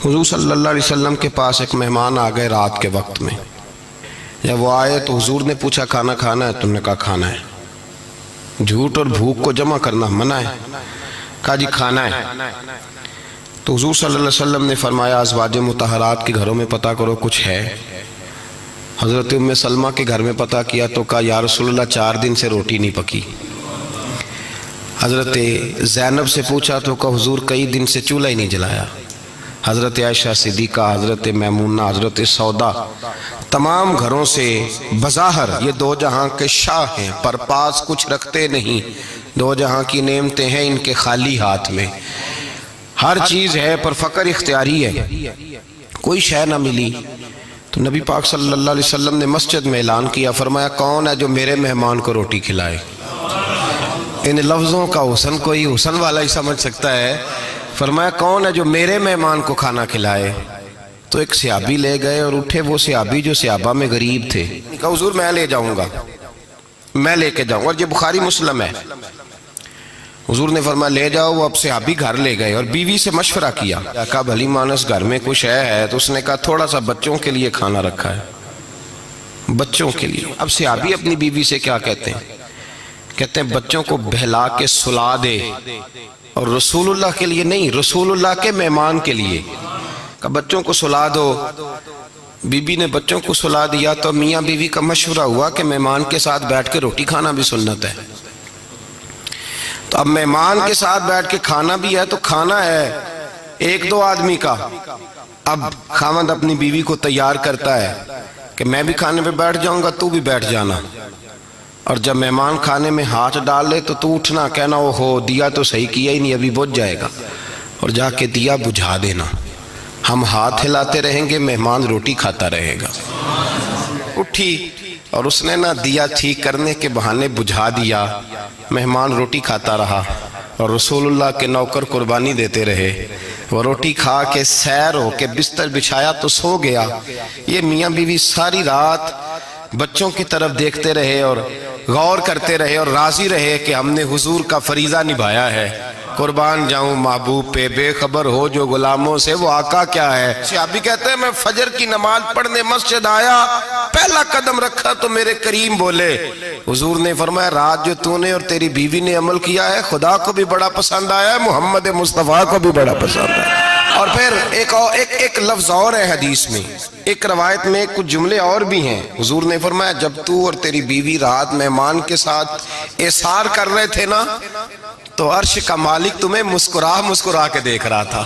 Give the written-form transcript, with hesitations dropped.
حضور صلی اللہ علیہ وسلم کے پاس ایک مہمان آ گئے رات کے وقت میں. جب وہ آئے تو حضور نے پوچھا کھانا کھانا ہے؟ تم نے کہا کھانا ہے. جھوٹ اور بھوک کو جمع کرنا منع ہے. کہا جی کھانا ہے. تو حضور صلی اللہ علیہ وسلم نے فرمایا ازواج مطہرات کے گھروں میں پتہ کرو کچھ ہے. حضرت ام سلمہ کے گھر میں پتہ کیا تو کہا یا رسول اللہ 4 دن سے روٹی نہیں پکی. حضرت زینب سے پوچھا تو کہا حضور کئی دن سے چولہا ہی نہیں جلایا. حضرت عائشہ صدیقہ، حضرت میمونہ، حضرت سودا، تمام گھروں سے بظاہر یہ دو جہاں کے شاہ ہیں پر پاس کچھ رکھتے نہیں. دو جہاں کی نعمتیں ہیں ان کے خالی ہاتھ میں. ہر چیز ہے پر فقر اختیاری ہے. کوئی شے نہ ملی تو نبی پاک صلی اللہ علیہ وسلم نے مسجد میں اعلان کیا، فرمایا کون ہے جو میرے مہمان کو روٹی کھلائے؟ ان لفظوں کا حسن کوئی حسن والا ہی سمجھ سکتا ہے. فرمایا کون ہے جو میرے مہمان کو کھانا کھلائے؟ تو ایک صحابی لے گئے اور اٹھے وہ صحابی جو صحابہ میں غریب تھے. کہا حضور میں لے جاؤں گا، میں لے کے جاؤں گا. اور یہ بخاری مسلم ہے. حضور نے فرمایا لے جاؤ. وہ اب صحابی گھر لے گئے اور بیوی سے مشورہ کیا. کہا بھلی مانس گھر میں کچھ ہے؟ تو اس نے کہا تھوڑا سا بچوں کے لیے کھانا رکھا ہے، بچوں کے لیے. اب صحابی اپنی بیوی سے کیا کہتے ہیں؟ کہتے ہیں بچوں کو بہلا کے سلا دے، اور رسول اللہ کے لیے نہیں، رسول اللہ کے مہمان کے لیے. کہ بچوں کو سلا دو. بی بی نے بچوں کو سلا دیا تو میاں بیوی کا مشورہ ہوا کہ مہمان کے ساتھ بیٹھ کے روٹی کھانا بھی سنت ہے. تو اب مہمان کے ساتھ بیٹھ کے کھانا بھی ہے تو کھانا ہے 1-2 آدمی کا. اب خاوند اپنی بیوی کو تیار کرتا ہے کہ میں بھی کھانے پہ بیٹھ جاؤں گا، تو بھی بیٹھ جانا. اور جب مہمان کھانے میں ہاتھ ڈال لے تو اٹھنا، کہنا او ہو دیا تو صحیح کیا ہی نہیں، ابھی بجھ جائے گا، اور جا کے دیا بجھا دینا. ہم ہاتھ ہلاتے رہیں گے، مہمان روٹی کھاتا رہے گا. اٹھی اور اس نے دیا ٹھیک کرنے کے بہانے بجھا دیا. مہمان روٹی کھاتا رہا اور رسول اللہ کے نوکر قربانی دیتے رہے. وہ روٹی کھا کے سیر ہو کے بستر بچھایا تو سو گیا. یہ میاں بیوی ساری رات بچوں کی طرف دیکھتے رہے اور غور کرتے رہے اور راضی رہے کہ ہم نے حضور کا فریضہ نبھایا ہے. قربان جاؤں محبوب پہ، بے خبر ہو جو غلاموں سے وہ آقا کیا ہے. صحابی کہتے ہیں میں فجر کی نماز پڑھنے مسجد آیا، پہلا قدم رکھا تو میرے کریم بولے. حضور نے فرمایا رات جو تو نے اور تیری بیوی نے عمل کیا ہے خدا کو بھی بڑا پسند آیا ہے، محمد مصطفیٰ کو بھی بڑا پسند آیا. اور پھر ایک لفظ اور ہے حدیث میں، ایک روایت میں کچھ جملے اور بھی ہیں. حضور نے فرمایا جب تو اور تیری بیوی رات مہمان کے ساتھ ایثار کر رہے تھے نا، تو عرش کا مالک تمہیں مسکرا مسکرا کے دیکھ رہا تھا.